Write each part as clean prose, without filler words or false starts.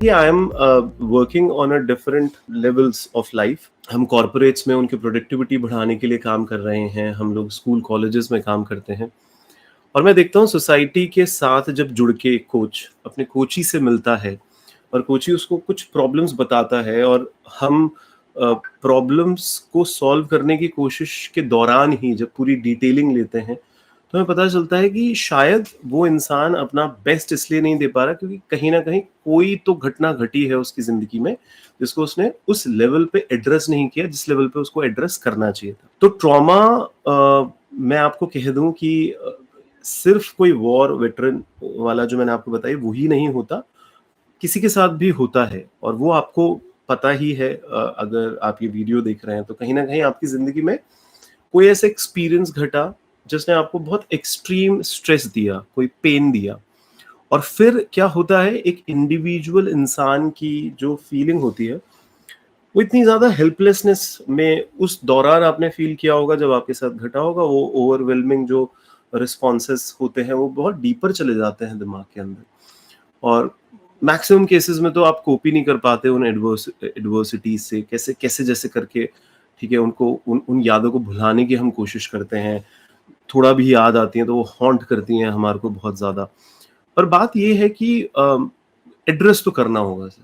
I am working on a different levels of life. हम corporates में उनकी productivity बढ़ाने के लिए काम कर रहे हैं, हम लोग स्कूल कॉलेजेस में काम करते हैं। और मैं देखता हूँ सोसाइटी के साथ जब जुड़ के कोच अपने कोची से मिलता है और कोची उसको कुछ प्रॉब्लम्स बताता है, और हम प्रॉब्लम्स को सॉल्व करने की कोशिश के दौरान ही जब पूरी डिटेलिंग लेते हैं, तो हमें पता चलता है कि शायद वो इंसान अपना बेस्ट इसलिए नहीं दे पा रहा क्योंकि कहीं ना कहीं कोई तो घटना घटी है उसकी जिंदगी में जिसको उसने उस लेवल पे एड्रेस नहीं किया जिस लेवल पे उसको एड्रेस करना चाहिए था। तो ट्रॉमा, मैं आपको कह दूं कि सिर्फ कोई वॉर वेटरन वाला जो मैंने आपको बताया वही नहीं होता, किसी के साथ भी होता है। और वो आपको पता ही है, अगर आप ये वीडियो देख रहे हैं तो कहीं ना कहीं आपकी जिंदगी में कोई ऐसा एक्सपीरियंस घटा जिसने आपको बहुत एक्सट्रीम स्ट्रेस दिया, कोई पेन दिया। और फिर क्या होता है, एक इंडिविजुअल इंसान की जो फीलिंग होती है वो इतनी ज्यादा हेल्पलेसनेस में उस दौरान आपने फील किया होगा जब आपके साथ घटा होगा, वो ओवरवेलमिंग जो रिस्पॉन्सेस होते हैं वो बहुत डीपर चले जाते हैं दिमाग के अंदर। और मैक्सिमम केसेस में तो आप कोप ही नहीं कर पाते उन एडवर्सिटीज से, कैसे कैसे जैसे करके, ठीक है, उनको उन यादों को भुलाने की हम कोशिश करते हैं। थोड़ा भी याद आती हैं तो वो हॉन्ट करती हैं हमारे को बहुत ज्यादा। पर बात ये है कि एड्रेस तो करना होगा सर।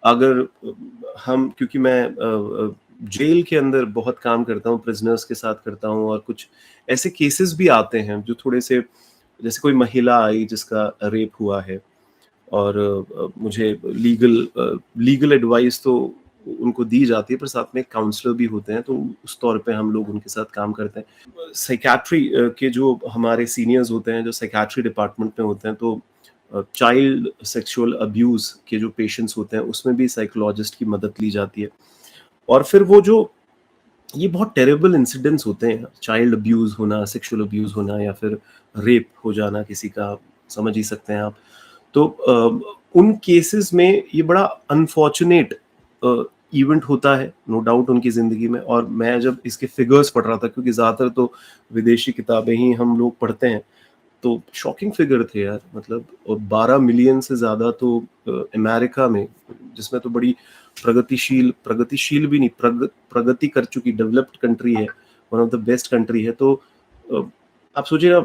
अगर हम, क्योंकि मैं जेल के अंदर बहुत काम करता हूँ, प्रिजनर्स के साथ करता हूँ, और कुछ ऐसे केसेस भी आते हैं जो थोड़े से, जैसे कोई महिला आई जिसका रेप हुआ है, और मुझे लीगल एडवाइस तो उनको दी जाती है, पर साथ में काउंसलर भी होते हैं, तो उस तौर पे हम लोग उनके साथ काम करते हैं। साइकेट्री के जो हमारे सीनियर्स होते हैं, जो साइकेट्री डिपार्टमेंट में होते हैं, तो चाइल्ड सेक्सुअल अब्यूज के जो पेशेंट्स होते हैं उसमें भी साइकोलॉजिस्ट की मदद ली जाती है। और फिर वो जो ये बहुत टेरेबल इंसिडेंट्स होते हैं, चाइल्ड अब्यूज होना, सेक्सुअल अब्यूज होना, या फिर रेप हो जाना किसी का, समझ ही सकते हैं आप। तो उन केसेस में ये बड़ा अनफॉर्चुनेट इवेंट होता है, नो डाउट, उनकी ज़िंदगी में। और मैं जब इसके फिगर्स पढ़ रहा था, क्योंकि ज़्यादातर तो विदेशी किताबें ही हम लोग पढ़ते हैं, तो शॉकिंग फिगर थे यार। मतलब 12 मिलियन से ज़्यादा तो अमेरिका में, जिसमें तो बड़ी प्रगतिशील भी नहीं, प्रगति कर चुकी डेवलप्ड कंट्री है, one of the best country है। तो अ, आप सोचिए ना,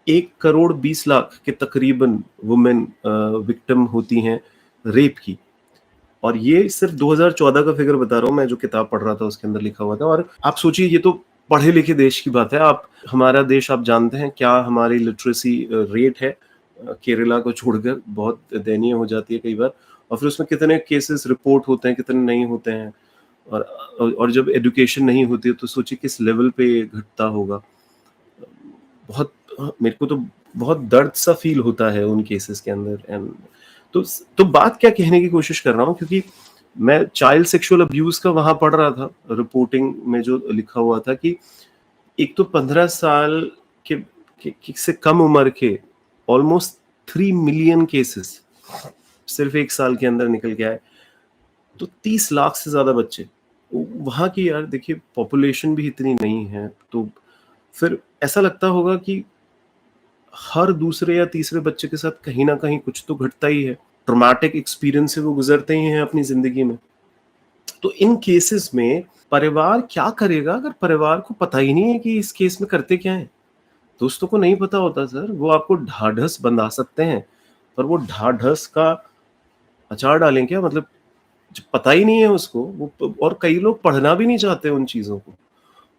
1 करोड़ 20 लाख के तकरीबन वुमेन विक्टिम होती हैं रेप की। और ये सिर्फ 2014 का फिगर बता रहा हूँ मैं, जो किताब पढ़ रहा था उसके अंदर लिखा हुआ था। और आप सोचिए, ये तो पढ़े लिखे देश की बात है। आप, हमारा देश आप जानते हैं क्या हमारी लिटरेसी रेट है, केरला को छोड़कर बहुत दयनीय हो जाती है कई बार। और फिर उसमें कितने केसेस रिपोर्ट होते हैं, कितने नहीं होते हैं। और जब एजुकेशन नहीं होती है तो सोचिए किस लेवल पे ये घटता होगा। बहुत, मेरे को तो बहुत दर्द सा फील होता है उन केसेस के अंदर। एंड तो तो बात क्या कहने की कोशिश कर रहा हूँ, क्योंकि मैं चाइल्ड सेक्सुअल अब्यूज का वहां पढ़ रहा था, रिपोर्टिंग में जो लिखा हुआ था कि एक तो 15 साल के से कम उम्र के ऑलमोस्ट 3 मिलियन केसेस सिर्फ 1 साल के अंदर निकल के आए। तो 30 लाख से ज्यादा बच्चे वहां की, यार देखिए पॉपुलेशन भी इतनी नहीं है, तो फिर ऐसा लगता होगा कि हर दूसरे या तीसरे बच्चे के साथ कहीं ना कहीं कुछ तो घटता ही है। ट्रॉमेटिक एक्सपीरियंस से वो गुजरते ही हैं अपनी जिंदगी में। तो इन केसेस में परिवार क्या करेगा अगर परिवार को पता ही नहीं है कि इस केस में करते क्या है। दोस्तों को नहीं पता होता सर, वो आपको ढाढ़स बंधा सकते हैं, पर वो ढाढ़स का अचार डालें क्या, मतलब जब पता ही नहीं है उसको वो, और कई लोग पढ़ना भी नहीं चाहते उन चीजों को।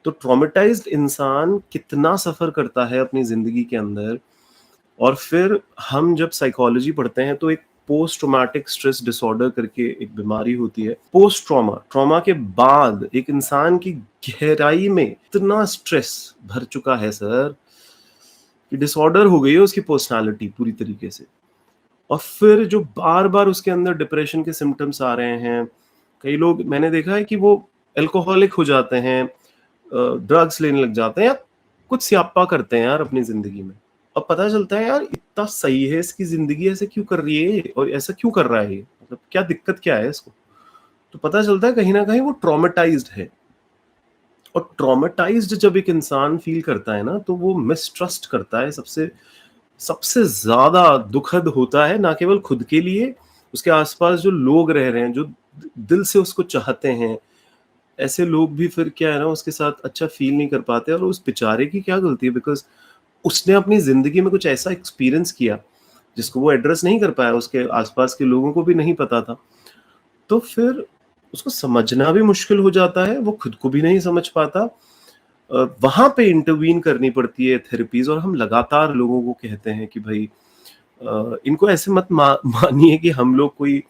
तो ट्रॉमेटाइज्ड इंसान कितना सफर करता है अपनी जिंदगी के अंदर। और फिर हम जब साइकोलॉजी पढ़ते हैं तो एक पोस्ट ट्रॉमेटिक स्ट्रेस डिसऑर्डर करके एक बीमारी होती है। पोस्ट ट्रॉमा के बाद एक इंसान की गहराई में इतना स्ट्रेस भर चुका है सर कि डिसऑर्डर हो गई है उसकी पर्सनालिटी पूरी तरीके से। और फिर जो बार बार उसके अंदर डिप्रेशन के सिम्टम्स आ रहे हैं, कई लोग मैंने देखा है कि वो अल्कोहलिक हो जाते हैं, ड्रग्स लेने लग जाते हैं, या कुछ स्यापा करते हैं यार अपनी जिंदगी में। अब पता चलता है यार इतना सही है इसकी जिंदगी, ऐसे क्यों कर रही है ये? और ऐसा क्यों कर रहा है ये? मतलब क्या दिक्कत क्या है इसको? तो पता चलता है कहीं ना कहीं वो ट्रॉमेटाइज्ड है। और ट्रॉमेटाइज्ड जब एक इंसान फील करता है ना, तो वो मिसट्रस्ट करता है। सबसे सबसे ज्यादा दुखद होता है ना केवल खुद के लिए, उसके आसपास जो लोग रह रहे हैं, जो दिल से उसको चाहते हैं, ऐसे लोग भी फिर क्या है ना, उसके साथ अच्छा फील नहीं कर पाते। और उस बेचारे की क्या गलती है, बिकॉज़ उसने अपनी ज़िंदगी में कुछ ऐसा एक्सपीरियंस किया, जिसको वो एड्रेस नहीं कर पाया, उसके आस-पास के लोगों को भी नहीं पता था। तो फिर उसको समझना भी मुश्किल हो जाता है, वो खुद को भी नहीं समझ पाता। वहाँ पे इंटरवीन करनी पड़ती है थेरेपीज़, और हम लगातार लोगों को कहते हैं कि भई इनको ऐसे मत मानिए कि हम लोग कोई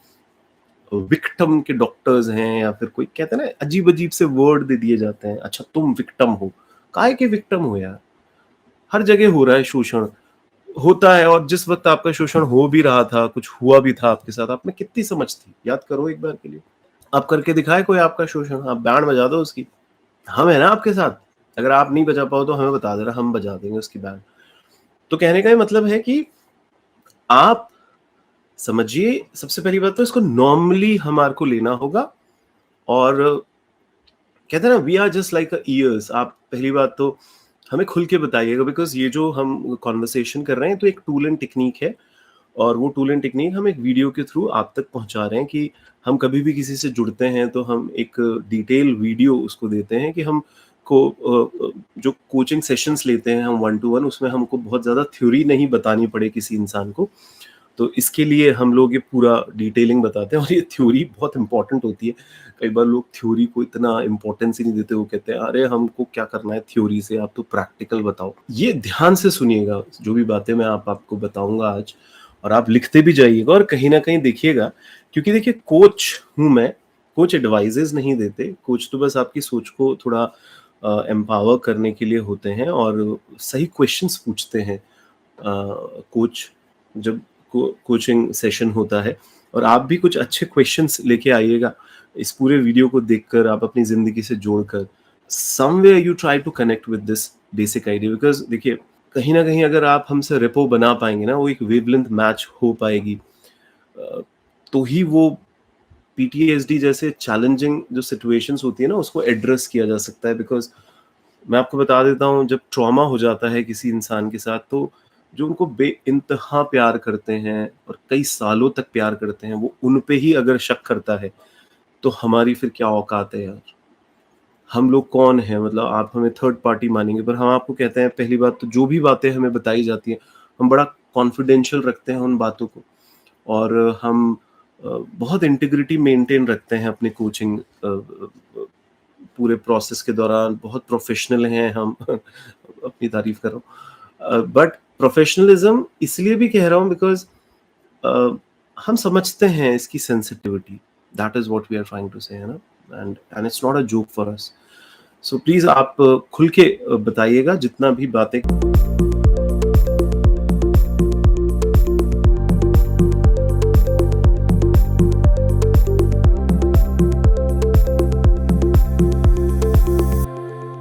विक्टिम के डॉक्टर्स हैं, या फिर कोई कहते हैं ना, अजीब-अजीब से वर्ड दे दिए जाते हैं। अच्छा तुम विक्टिम हो, काहे के विक्टिम हो यार? हर जगह हो रहा है शोषण, होता है। और जिस वक़्त आपका शोषण हो भी रहा था, कुछ हुआ भी था आपके साथ, आप में कितनी समझ थी? याद करो एक बार के लिए। आप करके दिखाए कोई आपका शोषण? आप बैंड बजा दो उसकी। हम हैं ना आपके साथ। अगर आप नहीं बजा पाओ तो हमें बता देना, हम बजा देंगे उसकी बैंड। तो कहने का ये मतलब है कि आप समझिए, सबसे पहली बात तो इसको नॉर्मली हमारे को लेना होगा। और कहते हैं ना, we are just like years. आप पहली बात तो हमें खुल के बताइएगा, बिकॉज़ ये जो हम कन्वर्सेशन कर रहे हैं तो एक टूल एंड टेक्नीक है, और वो टूल एंड टेक्नीक हम एक वीडियो के थ्रू आप तक पहुंचा रहे हैं कि हम कभी भी किसी से जुड़ते हैं तो हम एक डिटेल वीडियो उसको देते हैं कि हम को जो कोचिंग सेशंस लेते हैं हम 1-to-1, उसमें हमको बहुत ज़्यादा थ्योरी नहीं बतानी पड़े किसी इंसान को। तो इसके लिए हम लोग ये पूरा डिटेलिंग बताते हैं, और ये थ्योरी बहुत इंपॉर्टेंट होती है। कई बार लोग थ्योरी को इतना इम्पोर्टेंस ही नहीं देते, वो कहते हैं अरे हमको क्या करना है थ्योरी से, आप तो प्रैक्टिकल बताओ। ये ध्यान से सुनिएगा जो भी बातें मैं आपको बताऊंगा आज, और आप लिखते भी जाइएगा और कहीं ना कहीं देखिएगा। क्योंकि देखिए, कोच हूं मैं, कोच एडवाइजेज नहीं देते। कोच तो बस आपकी सोच को थोड़ा एम्पावर करने के लिए होते हैं, और सही क्वेश्चंस पूछते हैं कोच, जब कोचिंग सेशन होता है। और आप भी कुछ अच्छे क्वेश्चंस लेके आइएगा, इस पूरे वीडियो को देखकर, आप अपनी ज़िंदगी से जोड़कर somewhere you try to connect with this basic idea. Because देखिए, कहीं न कहीं अगर आप हमसे रेपो बना पाएँगे ना, वो एक वेवलेंथ मैच हो पाएगी, तो ही वो पीटीएसडी जैसे चैलेंजिंग जो सिचुएशंस होती है ना, उसको एड्रेस किया जा सकता है। बिकॉज़ मैं आपको बता देता हूँ, जब ट्रॉमा हो जाता है किसी इंसान के साथ, तो जो उनको बेइंतहा प्यार करते हैं और कई सालों तक प्यार करते हैं, वो उन पे ही अगर शक करता है, तो हमारी फिर क्या औकात है यार? हम लोग कौन हैं? मतलब आप हमें थर्ड पार्टी मानेंगे, पर हम आपको कहते हैं, पहली बात तो जो भी बातें हमें बताई जाती हैं, हम बड़ा कॉन्फिडेंशियल रखते हैं उन बातों को। और हम बहुत इंटीग्रिटी मेंटेन रखते हैं अपने कोचिंग पूरे प्रोसेस के दौरान। बहुत प्रोफेशनल हैं हम अपनी तारीफ कर रहा हूँ। बट प्रोफेशनलिज्म इसलिए भी कह रहा हूँ बिकॉज़ हम समझते हैं इसकी sensitivity. That is what we are trying to say, है ना? And it's not a joke for us. So please आप खुल के बताइएगा जितना भी बातें